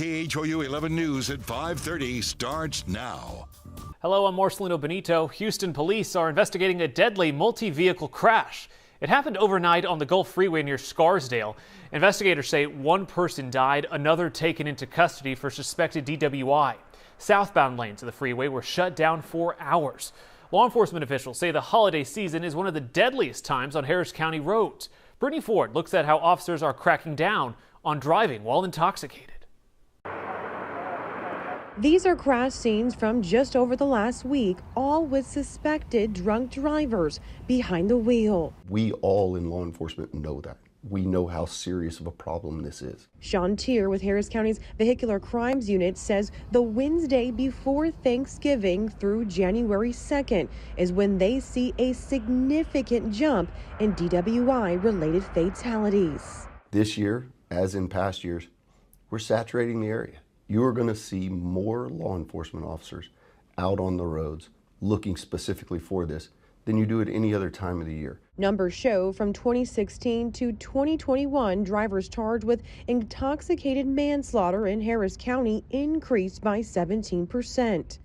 KHOU 11 News at 5:30 starts now. Hello, I'm Marcelino Benito. Houston police are investigating a deadly multi-vehicle crash. It happened overnight on the Gulf Freeway near Scarsdale. Investigators say one person died, another taken into custody for suspected DWI. Southbound lanes of the freeway were shut down for hours. Law enforcement officials say the holiday season is one of the deadliest times on Harris County roads. Brittany Ford looks at how officers are cracking down on driving while intoxicated. These are crash scenes from just over the last week, all with suspected drunk drivers behind the wheel. We all in law enforcement know that. We know how serious of a problem this is. Sean Tier with Harris County's Vehicular Crimes Unit says the Wednesday before Thanksgiving through January 2nd is when they see a significant jump in DWI-related fatalities. This year, as in past years, we're saturating the area. You are going to see more law enforcement officers out on the roads looking specifically for this than you do at any other time of the year. Numbers show from 2016 to 2021, drivers charged with intoxicated manslaughter in Harris County increased by 17%.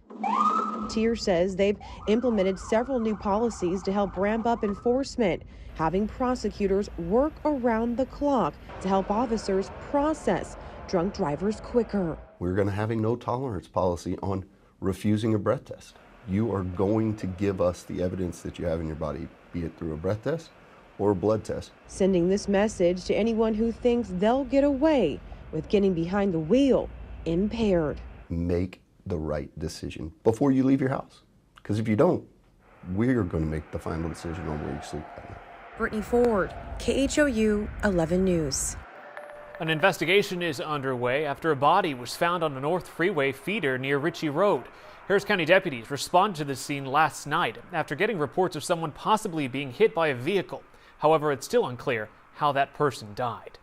Tier says they've implemented several new policies to help ramp up enforcement, having prosecutors work around the clock to help officers process drunk drivers quicker. We're going to have a no tolerance policy on refusing a breath test. You are going to give us the evidence that you have in your body, be it through a breath test or a blood test. Sending this message to anyone who thinks they'll get away with getting behind the wheel impaired. Make the right decision before you leave your house. Because if you don't, we're going to make the final decision on where you sleep that night. Brittany Ford, KHOU 11 News. An investigation is underway after a body was found on the North Freeway feeder near Ritchie Road. Harris County deputies responded to the scene last night after getting reports of someone possibly being hit by a vehicle. However, it's still unclear how that person died.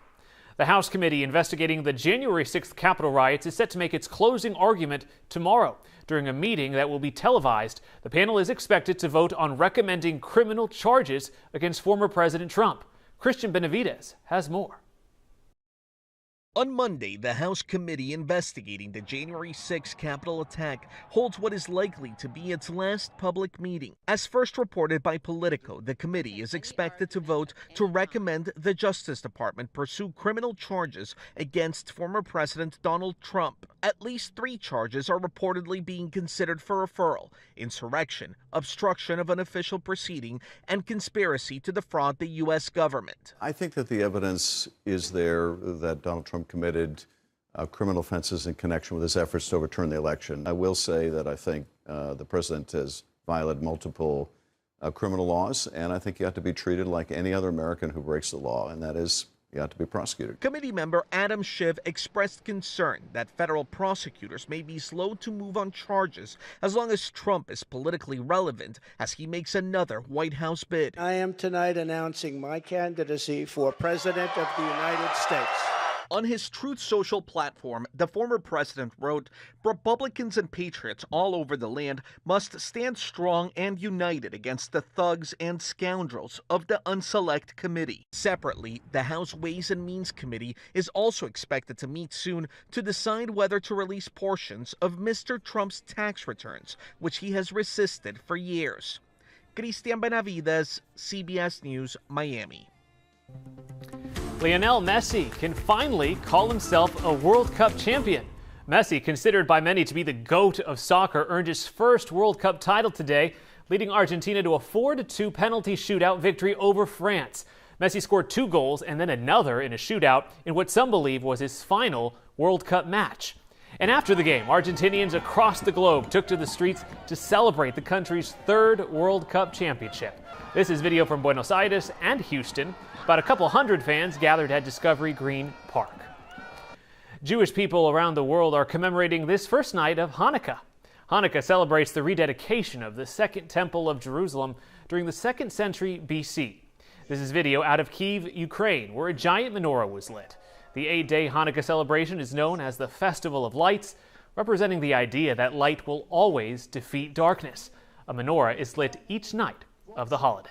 The House committee investigating the January 6th Capitol riots is set to make its closing argument tomorrow. During a meeting that will be televised, the panel is expected to vote on recommending criminal charges against former President Trump. Christian Benavidez has more. On Monday, the House committee investigating the January 6 Capitol attack holds what is likely to be its last public meeting. As first reported by Politico, the committee is expected to vote to recommend the Justice Department pursue criminal charges against former President Donald Trump. At least 3 charges are reportedly being considered for referral: insurrection, obstruction of an official proceeding, and conspiracy to defraud the U.S. government. I think that the evidence is there that Donald Trump committed criminal offenses in connection with his efforts to overturn the election. I will say that I think the president has violated multiple criminal laws, and I think he ought to be treated like any other American who breaks the law, and that is, he ought to be prosecuted. Committee member Adam Schiff expressed concern that federal prosecutors may be slow to move on charges as long as Trump is politically relevant as he makes another White House bid. I am tonight announcing my candidacy for President of the United States. On his Truth Social platform, the former president wrote, "Republicans and patriots all over the land must stand strong and united against the thugs and scoundrels of the Unselect Committee." Separately, the House Ways and Means Committee is also expected to meet soon to decide whether to release portions of Mr. Trump's tax returns, which he has resisted for years. Christian Benavidez, CBS News, Miami. Lionel Messi can finally call himself a World Cup champion. Messi, considered by many to be the GOAT of soccer, earned his first World Cup title today, leading Argentina to a 4-2 penalty shootout victory over France. Messi scored 2 goals and then another in a shootout in what some believe was his final World Cup match. And after the game, Argentinians across the globe took to the streets to celebrate the country's 3rd World Cup championship. This is video from Buenos Aires and Houston. About a couple hundred fans gathered at Discovery Green Park. Jewish people around the world are commemorating this first night of Hanukkah. Hanukkah celebrates the rededication of the Second Temple of Jerusalem during the 2nd century BC. This is video out of Kyiv, Ukraine, where a giant menorah was lit. The 8-day Hanukkah celebration is known as the Festival of Lights, representing the idea that light will always defeat darkness. A menorah is lit each night of the holiday.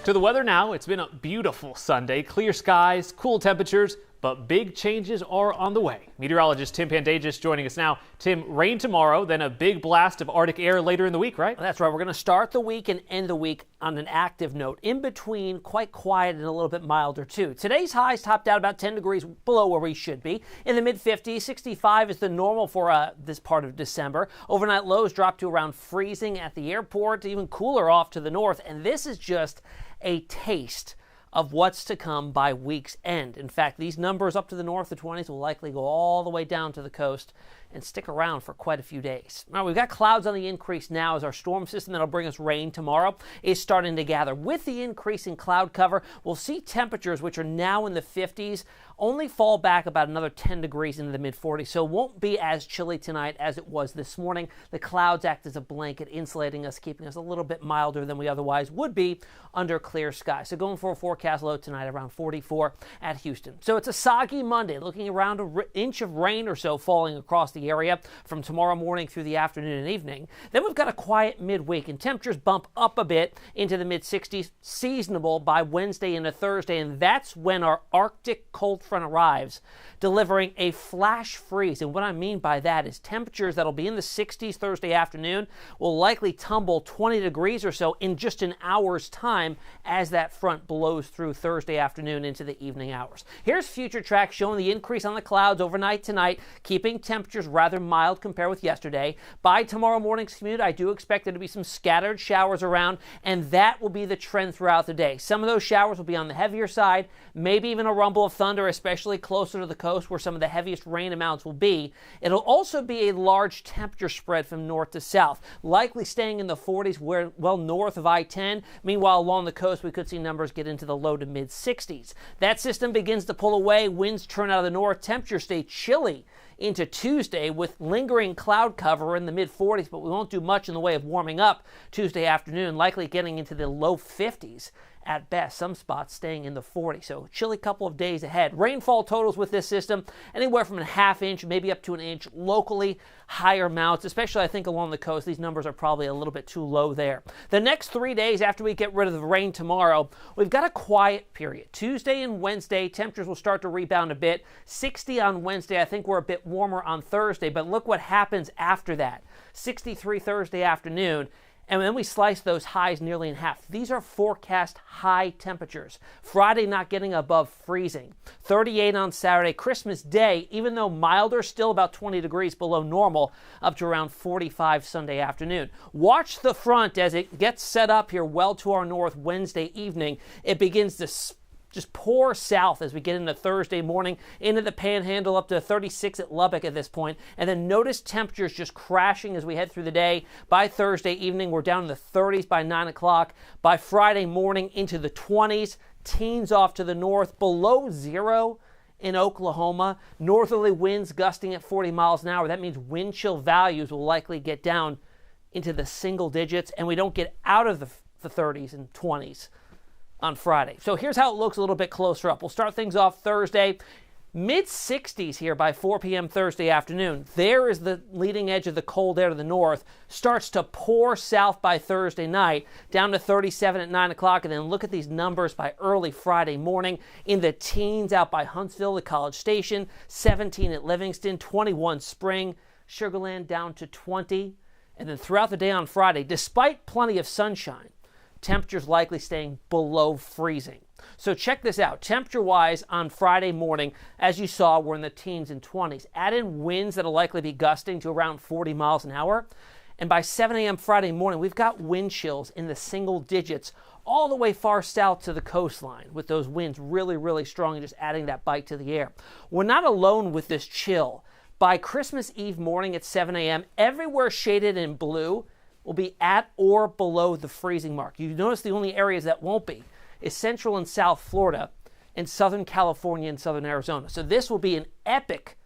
To the weather now. It's been a beautiful Sunday. Clear skies, cool temperatures, but big changes are on the way. Meteorologist Tim Pandagis joining us now. Tim, rain tomorrow, then a big blast of Arctic air later in the week, right? That's right. We're going to start the week and end the week on an active note. In between, quite quiet and a little bit milder, too. Today's highs topped out about 10 degrees below where we should be. In the mid-50s, 65 is the normal for this part of December. Overnight lows dropped to around freezing at the airport, even cooler off to the north. And this is just a taste of what's to come by week's end. In fact, these numbers up to the north, the 20s, will likely go all the way down to the coast and stick around for quite a few days. Now, we've got clouds on the increase now as our storm system that'll bring us rain tomorrow is starting to gather. With the increase in cloud cover, we'll see temperatures which are now in the 50s only fall back about another 10 degrees into the mid-40s, so it won't be as chilly tonight as it was this morning. The clouds act as a blanket, insulating us, keeping us a little bit milder than we otherwise would be under clear skies. So going for a forecast low tonight around 44 at Houston. So it's a soggy Monday, looking around an inch of rain or so falling across the area from tomorrow morning through the afternoon and evening. Then we've got a quiet midweek, and temperatures bump up a bit into the mid-60s, seasonable by Wednesday into Thursday, and that's when our Arctic cold front arrives, delivering a flash freeze. And what I mean by that is temperatures that'll be in the 60s Thursday afternoon will likely tumble 20 degrees or so in just an hour's time as that front blows through Thursday afternoon into the evening hours. Here's future tracks showing the increase on the clouds overnight tonight, keeping temperatures rather mild compared with yesterday. By tomorrow morning's commute, I do expect there to be some scattered showers around, and that will be the trend throughout the day. Some of those showers will be on the heavier side, maybe even a rumble of thunder, especially closer to the coast where some of the heaviest rain amounts will be. It'll also be a large temperature spread from north to south, likely staying in the 40s well north of I-10. Meanwhile, along the coast, we could see numbers get into the low to mid 60s. That system begins to pull away, winds turn out of the north, temperatures stay chilly into Tuesday with lingering cloud cover in the mid-40s, but we won't do much in the way of warming up Tuesday afternoon, likely getting into the low 50s at best, some spots staying in the 40s. So chilly couple of days ahead. Rainfall totals with this system anywhere from a half inch, maybe up to an inch. Locally, higher amounts, especially I think along the coast. These numbers are probably a little bit too low there. The next 3 days after we get rid of the rain tomorrow, we've got a quiet period. Tuesday and Wednesday, temperatures will start to rebound a bit. 60 on Wednesday. I think we're a bit warmer on Thursday, but look what happens after that. 63 Thursday afternoon. And then we slice those highs nearly in half. These are forecast high temperatures. Friday not getting above freezing. 38 on Saturday. Christmas Day, even though milder, still about 20 degrees below normal, up to around 45 Sunday afternoon. Watch the front as it gets set up here well to our north Wednesday evening. It begins to just pour south as we get into Thursday morning, into the Panhandle up to 36 at Lubbock at this point. And then notice temperatures just crashing as we head through the day. By Thursday evening, we're down in the 30s by 9 o'clock. By Friday morning, into the 20s. Teens off to the north, below zero in Oklahoma. Northerly winds gusting at 40 miles an hour. That means wind chill values will likely get down into the single digits, and we don't get out of the 30s and 20s on Friday. So here's how it looks a little bit closer up. We'll start things off Thursday. Mid-60s here by 4 p.m. Thursday afternoon. There is the leading edge of the cold air to the north. Starts to pour south by Thursday night, down to 37 at 9 o'clock. And then look at these numbers by early Friday morning. In the teens out by Huntsville to College Station, 17 at Livingston, 21 Spring, Sugar Land down to 20. And then throughout the day on Friday, despite plenty of sunshine, temperatures likely staying below freezing. So check this out. Temperature-wise on Friday morning, as you saw, we're in the teens and 20s. Add in winds that will likely be gusting to around 40 miles an hour. And by 7 a.m. Friday morning, we've got wind chills in the single digits all the way far south to the coastline, with those winds really, really strong and just adding that bite to the air. We're not alone with this chill. By Christmas Eve morning at 7 a.m., everywhere shaded in blue will be at or below the freezing mark. You notice the only areas that won't be is Central and South Florida and Southern California and Southern Arizona. So this will be an epic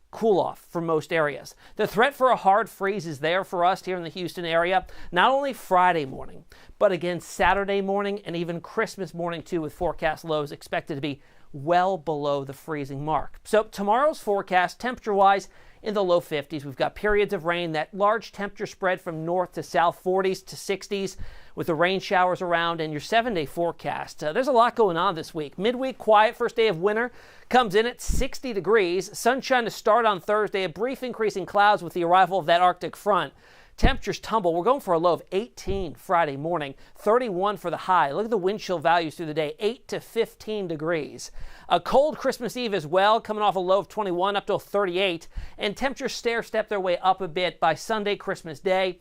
cool-off for most areas. The threat for a hard freeze is there for us here in the Houston area, not only Friday morning, but again Saturday morning and even Christmas morning too, with forecast lows expected to be well below the freezing mark. So tomorrow's forecast, temperature-wise, in the low 50s. We've got periods of rain, that large temperature spread from north to south, 40s to 60s, with the rain showers around, and your 7-day forecast. There's a lot going on this week. Midweek, quiet first day of winter comes in at 60 degrees. Sunshine to start on Thursday, a brief increase in clouds with the arrival of that Arctic front. Temperatures tumble. We're going for a low of 18 Friday morning, 31 for the high. Look at the wind chill values through the day, 8 to 15 degrees. A cold Christmas Eve as well, coming off a low of 21 up to 38. And temperatures stair-step their way up a bit by Sunday, Christmas Day.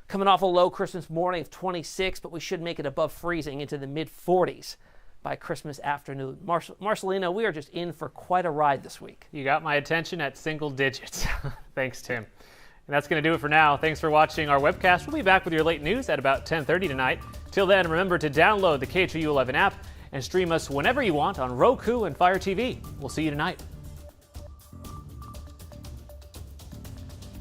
Coming off a low Christmas morning of 26, but we should make it above freezing into the mid-40s by Christmas afternoon. Marcelino, we are just in for quite a ride this week. You got my attention at single digits. Thanks, Tim. And that's going to do it for now. Thanks for watching our webcast. We'll be back with your late news at about 10:30 tonight. Till then, remember to download the KHOU 11 app and stream us whenever you want on Roku and Fire TV. We'll see you tonight.